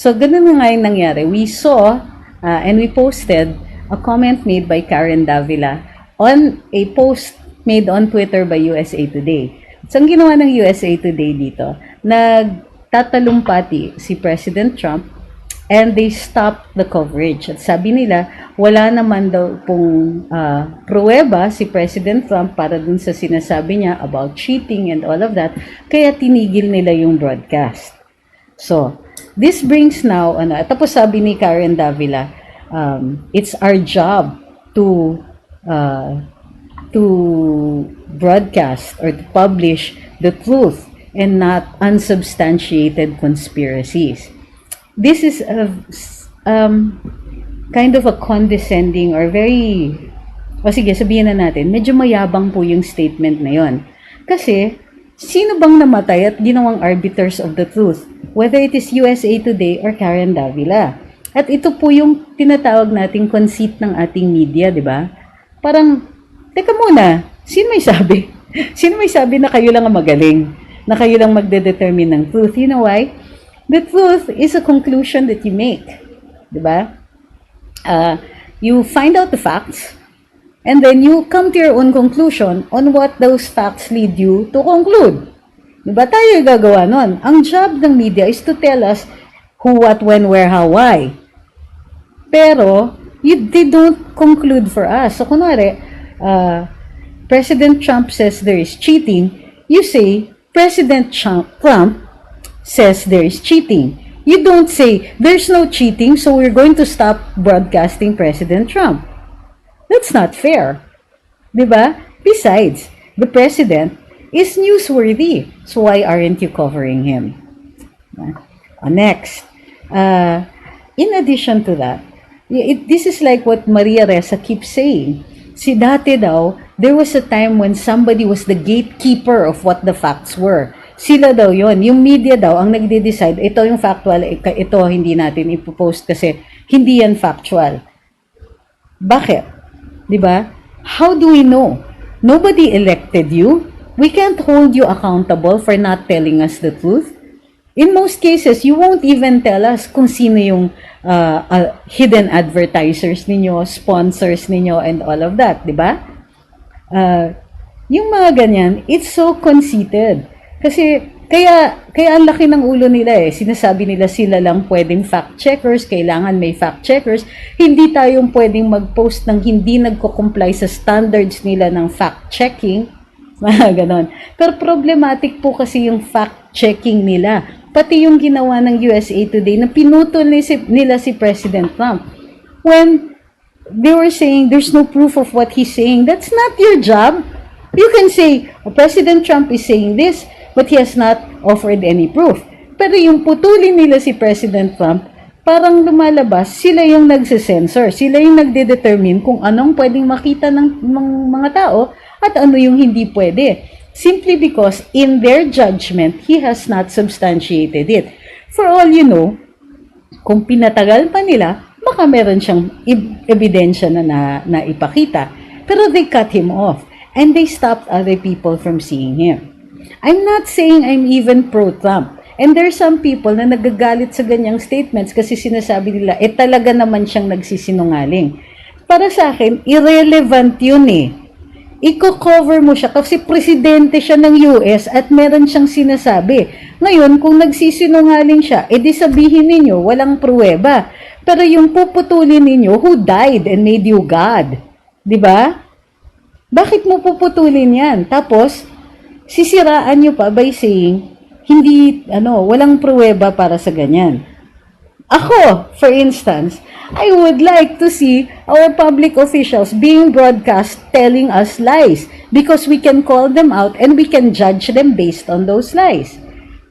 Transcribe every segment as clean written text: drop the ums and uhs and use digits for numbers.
So, ganun na nga yung nangyari. We saw and we posted a comment made by Karen Davila on a post made on Twitter by USA Today. So, ang ginawa ng USA Today dito, nagtatalumpati si President Trump and they stopped the coverage. At sabi nila, wala naman daw pong pruweba si President Trump para dun sa sinasabi niya about cheating and all of that, kaya tinigil nila yung broadcast. So, this brings now, tapos sabi ni Karen Davila, it's our job to broadcast or to publish the truth and not unsubstantiated conspiracies. This is a kind of a condescending or very, sige, sabihin na natin, medyo mayabang po yung statement na yon. Kasi, sino bang namatay at ginawang arbiters of the truth? Whether it is USA Today or Karen Davila. At ito po yung tinatawag nating conceit ng ating media, di ba? Parang, teka muna, sino may sabi? Sino may sabi na kayo lang ang magaling? Na kayo lang magde-determine ng truth? You know why? The truth is a conclusion that you make. Diba? You find out the facts, and then you come to your own conclusion on what those facts lead you to conclude. Diba? Tayo gagawa nun. Ang job ng media is to tell us who, what, when, where, how, why. Pero, they don't conclude for us. So, kunwari, President Trump says there is cheating. You say, President Trump says there is cheating. You don't say, there's no cheating, so we're going to stop broadcasting President Trump. That's not fair. Diba? Besides, the president is newsworthy. So why aren't you covering him? Next. In addition to that, this is like what Maria Ressa keeps saying. Si dati daw, there was a time when somebody was the gatekeeper of what the facts were. Sila daw yon, yung media daw ang nagde-decide, ito yung factual, ito hindi natin ipopost kasi hindi yan factual. Bakit? Diba? How do we know? Nobody elected you. We can't hold you accountable for not telling us the truth. In most cases, you won't even tell us kung sino yung hidden advertisers ninyo, sponsors ninyo, and all of that, diba? Yung mga ganyan, it's so conceited. Kasi, kaya ang laki ng ulo nila eh. Sinasabi nila sila lang pwedeng fact-checkers, kailangan may fact-checkers. Hindi tayong pwedeng mag-post ng hindi nagko-comply sa standards nila ng fact-checking. Mga ganon. Pero problematic po kasi yung fact-checking nila. Pati yung ginawa ng USA Today na pinutol nila si President Trump. When they were saying there's no proof of what he's saying, that's not your job. You can say, President Trump is saying this, but he has not offered any proof. Pero yung putulin nila si President Trump, parang lumalabas, sila yung nagse-censor. Sila yung nagde-determine kung anong pwedeng makita ng mga tao at ano yung hindi pwede. Simply because, in their judgment, he has not substantiated it. For all you know, kung pinatagal pa nila, baka meron siyang ebidensya na ipakita. Pero they cut him off. And they stopped other people from seeing him. I'm not saying I'm even pro-Trump. And there are some people na nagagalit sa ganyang statements kasi sinasabi nila, talaga naman siyang nagsisinungaling. Para sa akin, irrelevant yun eh. Iko-cover mo siya kasi presidente siya ng US at meron siyang sinasabi. Ngayon, kung nagsisinungaling siya, edi sabihin ninyo, walang pruweba. Pero yung puputulin ninyo, who died and made you God? Diba? Bakit mo puputulin yan? Tapos, sisiraan nyo pa by saying, walang pruweba para sa ganyan. Ako, for instance, I would like to see our public officials being broadcast telling us lies because we can call them out and we can judge them based on those lies.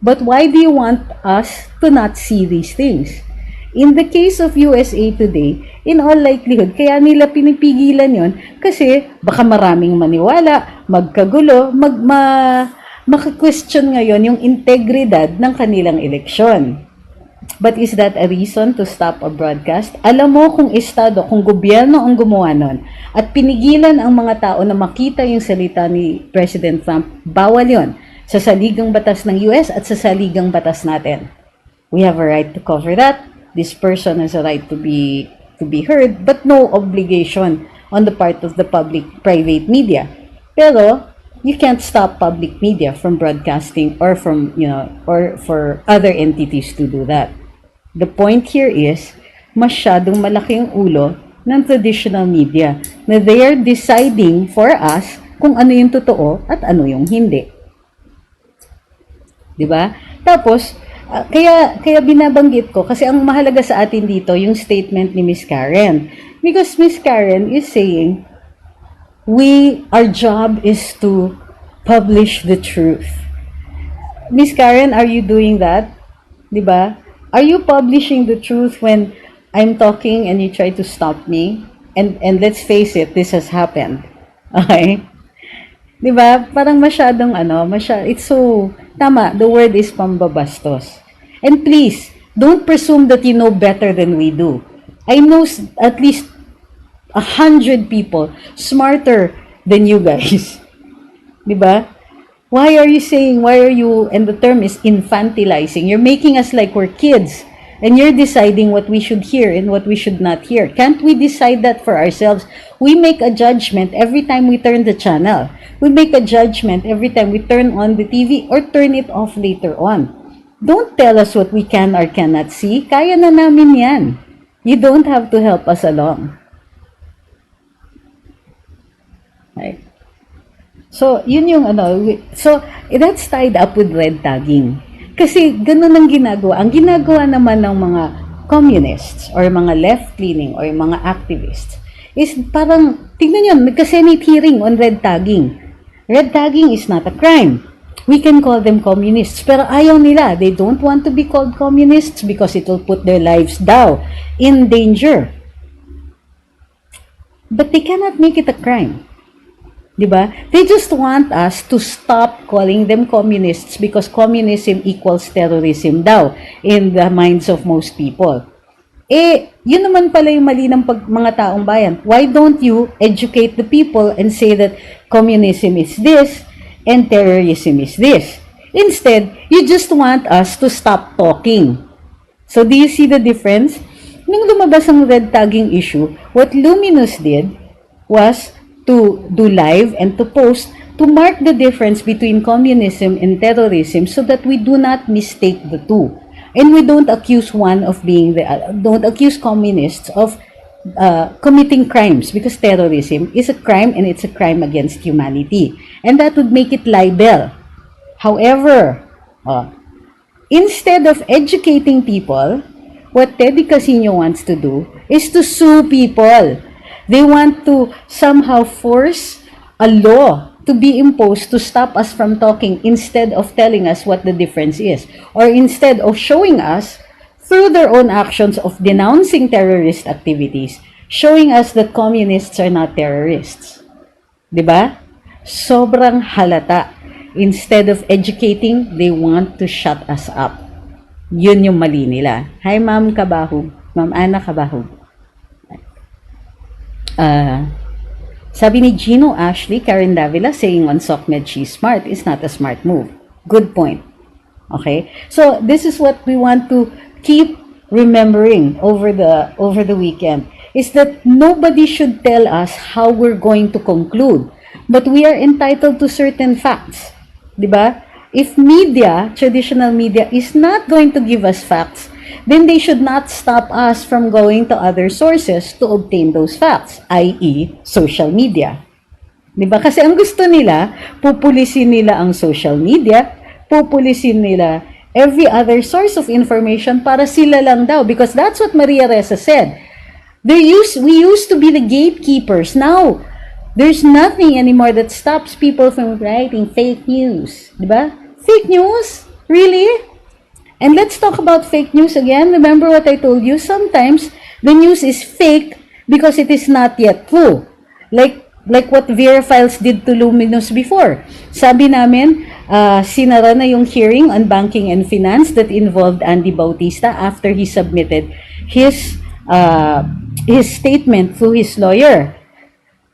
But why do you want us to not see these things? In the case of USA Today, in all likelihood, kaya nila pinipigilan yon kasi baka maraming maniwala, magkagulo, maki-question ngayon yung integridad ng kanilang eleksyon. But is that a reason to stop a broadcast? Alam mo kung estado, kung gobyerno ang gumawa nun at pinigilan ang mga tao na makita yung salita ni President Trump, bawal yon sa saligang batas ng US at sa saligang batas natin. We have a right to cover that. This person has a right to be heard, but no obligation on the part of the private media. Pero you can't stop public media from broadcasting or from, or for other entities to do that. The point here is, masyadong malaking ulo ng traditional media na they are deciding for us kung ano yung totoo at ano yung hindi. Diba? Tapos, kaya binabanggit ko kasi ang mahalaga sa atin dito yung statement ni Miss Karen. Because Miss Karen is saying, our job is to publish the truth. Miss Karen, are you doing that? Diba? Are you publishing the truth when I'm talking and you try to stop me? And let's face it, this has happened. Okay? Diba? Parang masyadong it's so, tama, the word is pambabastos. And please, don't presume that you know better than we do. I know at least 100 people smarter than you guys. Diba? Why are you, and the term is infantilizing. You're making us like we're kids. And you're deciding what we should hear and what we should not hear. Can't we decide that for ourselves? We make a judgment every time we turn the channel. We make a judgment every time we turn on the TV or turn it off later on. Don't tell us what we can or cannot see. Kaya na namin yan. You don't have to help us along. Right? So, yun yung so, that's tied up with red tagging. Kasi ganun ang ginagawa. Ang ginagawa naman ng mga communists or mga left-leaning or mga activists is parang, tignan nyo, nagka-Senate hearing on red tagging. Red tagging is not a crime. We can call them communists. Pero ayaw nila. They don't want to be called communists because it will put their lives down in danger. But they cannot make it a crime. Diba? They just want us to stop calling them communists because communism equals terrorism daw in the minds of most people. Yun naman pala yung mali ng mga taong bayan. Why don't you educate the people and say that communism is this and terrorism is this? Instead, you just want us to stop talking. So do you see the difference? Nung lumabas ang red tagging issue, what Luminous did was to do live and to post to mark the difference between communism and terrorism so that we do not mistake the two. And we don't accuse don't accuse communists of committing crimes because terrorism is a crime and it's a crime against humanity. And that would make it libel. However, instead of educating people, what Teddy Casino wants to do is to sue people. They want to somehow force a law to be imposed to stop us from talking instead of telling us what the difference is. Or instead of showing us, through their own actions of denouncing terrorist activities, showing us that communists are not terrorists. Diba? Sobrang halata. Instead of educating, they want to shut us up. Yun yung mali nila. Hi, Ma'am Kabahog. Ma'am Ana Kabahog. Sabi ni Gino Ashley, Karen Davila saying on SOCMED she's smart is not a smart move. Good point. Okay? So, this is what we want to keep remembering over the weekend, is that nobody should tell us how we're going to conclude, but we are entitled to certain facts. Diba? If media, traditional media, is not going to give us facts, then they should not stop us from going to other sources to obtain those facts, i.e. social media. Diba? Kasi ang gusto nila, pupulisin nila ang social media, pupulisin nila every other source of information para sila lang daw. Because that's what Maria Ressa said. We used to be the gatekeepers. Now, there's nothing anymore that stops people from writing fake news. Diba? Fake news? Really? And let's talk about fake news again. Remember what I told you? Sometimes the news is fake because it is not yet true. Like what Vera Files did to Luminous before. Sabi namin, sinara na yung hearing on banking and finance that involved Andy Bautista after he submitted his statement through his lawyer.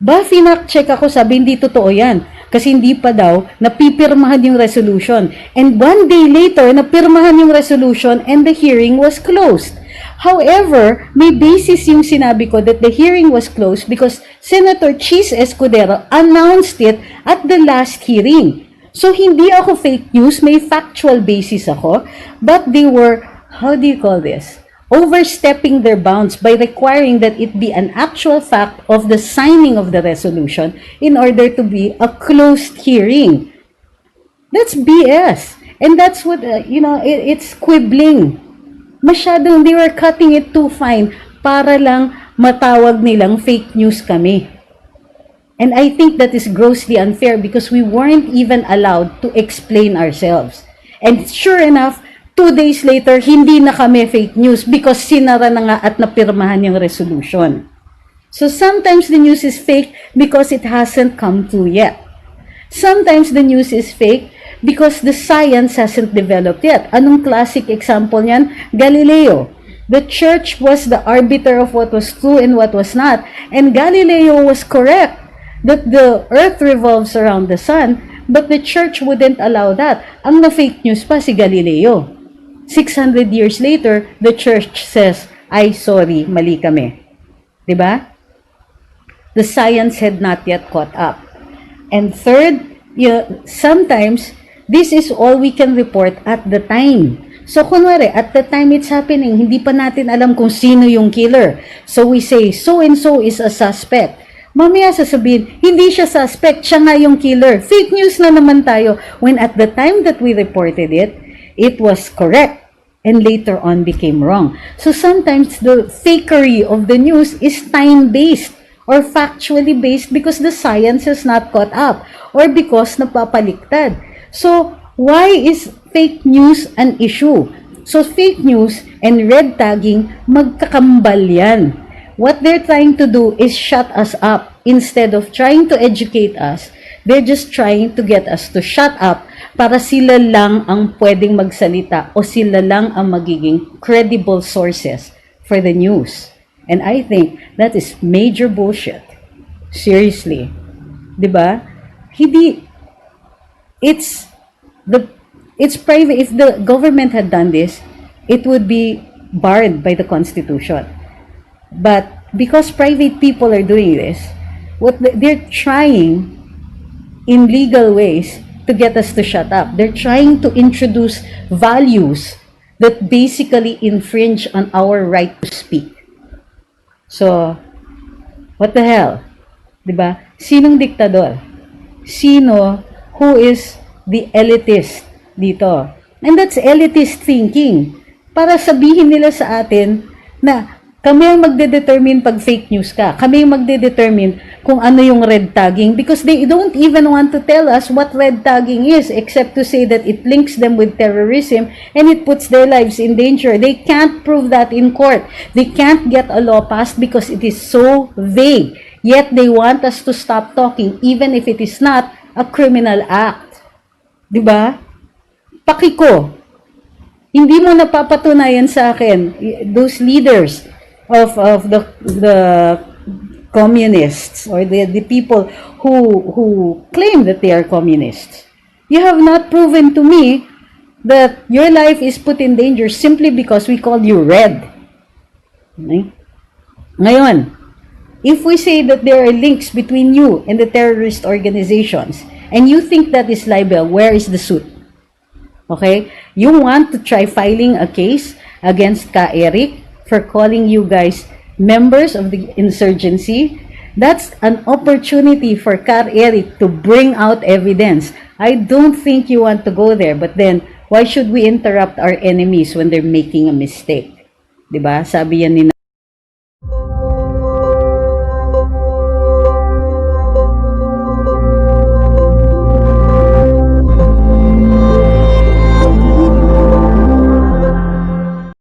Ba, finak-check ako, sabi hindi totoo yan. kasi hindi pa daw napipirmahan yung resolution. And one day later, napirmahan yung resolution and the hearing was closed. However, may basis yung sinabi ko that the hearing was closed because Senator Chis Escudero announced it at the last hearing. So, hindi ako fake news, may factual basis ako, but they were, how do you call this? Overstepping their bounds by requiring that it be an actual fact of the signing of the resolution in order to be a closed hearing. That's BS. And that's what, it's quibbling. Masyadong they were cutting it too fine para lang matawag nilang fake news kami. And I think that is grossly unfair because we weren't even allowed to explain ourselves. And sure enough, 2 days later, hindi na kami fake news because sinara na nga at napirmahan yung resolution. So sometimes the news is fake because it hasn't come through yet. Sometimes the news is fake because the science hasn't developed yet. Anong classic example niyan? Galileo. The church was the arbiter of what was true and what was not. And Galileo was correct that the earth revolves around the sun, but the church wouldn't allow that. Ang na-fake news pa si Galileo. 600 years later, the church says, ay, sorry, mali kami. Diba? The science had not yet caught up. And third, sometimes, this is all we can report at the time. So, kunwari, at the time it's happening, hindi pa natin alam kung sino yung killer. So, we say, so-and-so is a suspect. Mamaya sasabihin, hindi siya suspect, siya nga yung killer. Fake news na naman tayo. When at the time that we reported it, it was correct and later on became wrong. So sometimes the fakery of the news is time-based or factually based because the science has not caught up or because napapaliktad. So why is fake news an issue? So fake news and red tagging, magkakambal yan. What they're trying to do is shut us up. Instead of trying to educate us, they're just trying to get us to shut up para sila lang ang pwedeng magsalita o sila lang ang magiging credible sources for the news. And I think that is major bullshit. Seriously. Diba? It's private. If the government had done this, it would be barred by the Constitution. But because private people are doing this, they're trying in legal ways to get us to shut up. They're trying to introduce values that basically infringe on our right to speak. So, what the hell? Diba? Sinong diktador? Sino who is the elitist dito? And that's elitist thinking. Para sabihin nila sa atin na kami ang magdedetermine pag fake news ka. Kami ang magdedetermine kung ano yung red tagging because they don't even want to tell us what red tagging is except to say that it links them with terrorism and it puts their lives in danger. They can't prove that in court. They can't get a law passed because it is so vague. Yet they want us to stop talking even if it is not a criminal act. Diba? Pakiko. Hindi mo napapatunayan sa akin those leaders of the communists or the people who claim that they are communists. You have not proven to me that your life is put in danger simply because we called you red. Okay? Ngayon, if we say that there are links between you and the terrorist organizations and you think that is libel, where is the suit? Okay? You want to try filing a case against Ka Eric for calling you guys members of the insurgency. That's an opportunity for Ka Eric to bring out evidence. I don't think you want to go there, but then why should we interrupt our enemies when they're making a mistake? Diba? Sabi yan ni